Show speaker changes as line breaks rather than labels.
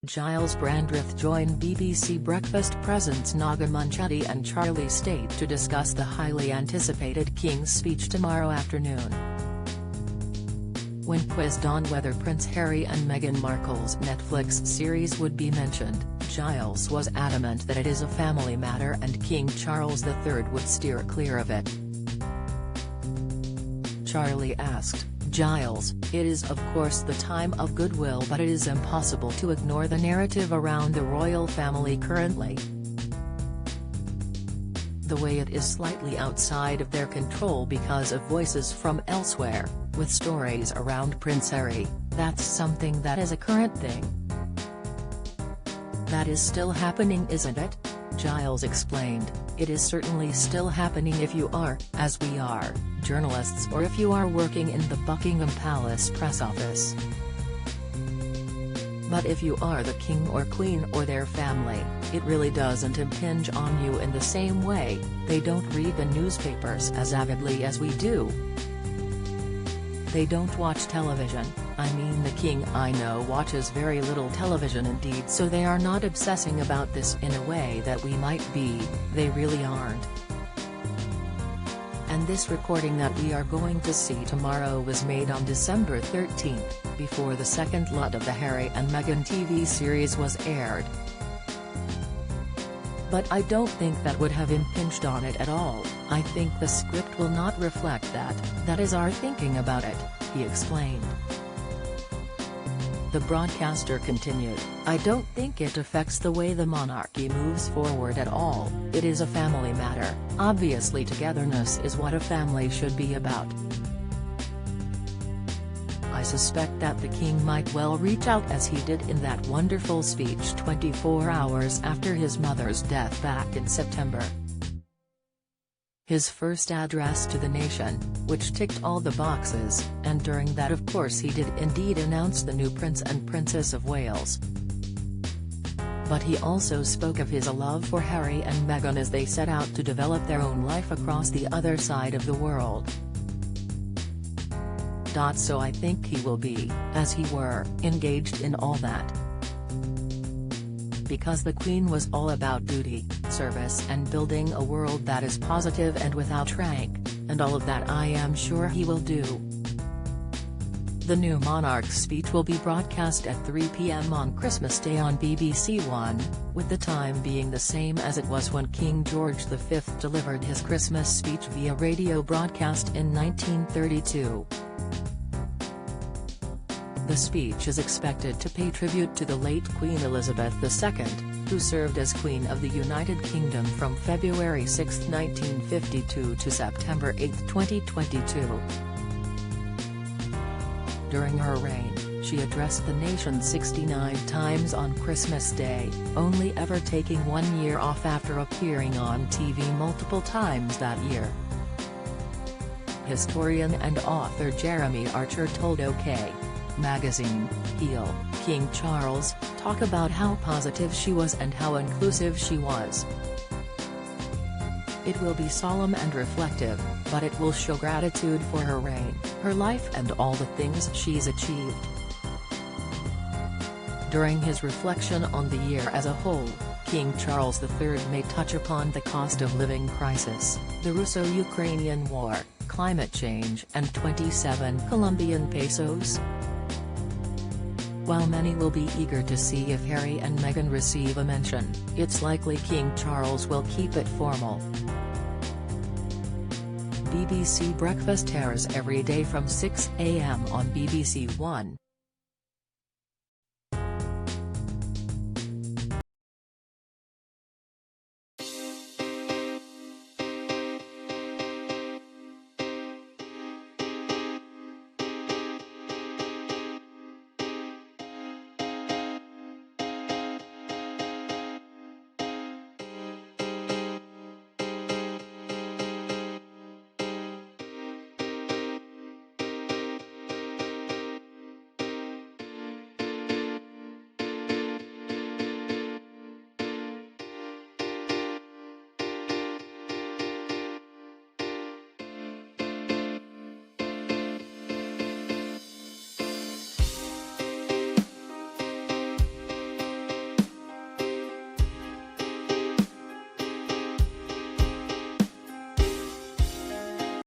Giles Brandreth joined BBC Breakfast presents Naga Munchetty and Charlie Stayt to discuss the highly anticipated King's speech tomorrow afternoon. When quizzed on whether Prince Harry and Meghan Markle's Netflix series would be mentioned, Giles was adamant that it is a family matter and King Charles III would steer clear of it. Charlie asked, "Giles, it is of course the time of goodwill, but it is impossible to ignore the narrative around the royal family currently. The way it is slightly outside of their control because of voices from elsewhere, with stories around Prince Harry, that's something that is a current thing. That is still happening, isn't it?" Giles explained, "It is certainly still happening if you are, as we are, journalists, or if you are working in the Buckingham Palace press office. But if you are the king or queen or their family, it really doesn't impinge on you in the same way. They don't read the newspapers as avidly as we do. They don't watch television. I mean, the king I know watches very little television indeed, so they are not obsessing about this in a way that we might be. They really aren't. And this recording that we are going to see tomorrow was made on December 13th, before the second lot of the Harry and Meghan TV series was aired. But I don't think that would have impinged on it at all. I think the script will not reflect that. That is our thinking about it," he explained. The broadcaster continued, "I don't think it affects the way the monarchy moves forward at all. It is a family matter. Obviously togetherness is what a family should be about. I suspect that the king might well reach out as he did in that wonderful speech 24 hours after his mother's death back in September. His first address to the nation, which ticked all the boxes, and during that of course he did indeed announce the new Prince and Princess of Wales. But he also spoke of his love for Harry and Meghan as they set out to develop their own life across the other side of the world. So I think he will be, as he were, engaged in all that. Because the Queen was all about duty, service and building a world that is positive and without rank, and all of that I am sure he will do." The new monarch's speech will be broadcast at 3 p.m. on Christmas Day on BBC One, with the time being the same as it was when King George V delivered his Christmas speech via radio broadcast in 1932. The speech is expected to pay tribute to the late Queen Elizabeth II, who served as Queen of the United Kingdom from February 6, 1952 to September 8, 2022. During her reign, she addressed the nation 69 times on Christmas Day, only ever taking 1 year off after appearing on TV multiple times that year. Historian and author Jeremy Archer told OK! Magazine, he'll, King Charles, talk about how positive she was and how inclusive she was. It will be solemn and reflective, but it will show gratitude for her reign, her life and all the things she's achieved. During his reflection on the year as a whole, King Charles III may touch upon the cost of living crisis, the Russo-Ukrainian war, climate change and 27 Colombian pesos. While many will be eager to see if Harry and Meghan receive a mention, it's likely King Charles will keep it formal. BBC Breakfast airs every day from 6 a.m. on BBC One.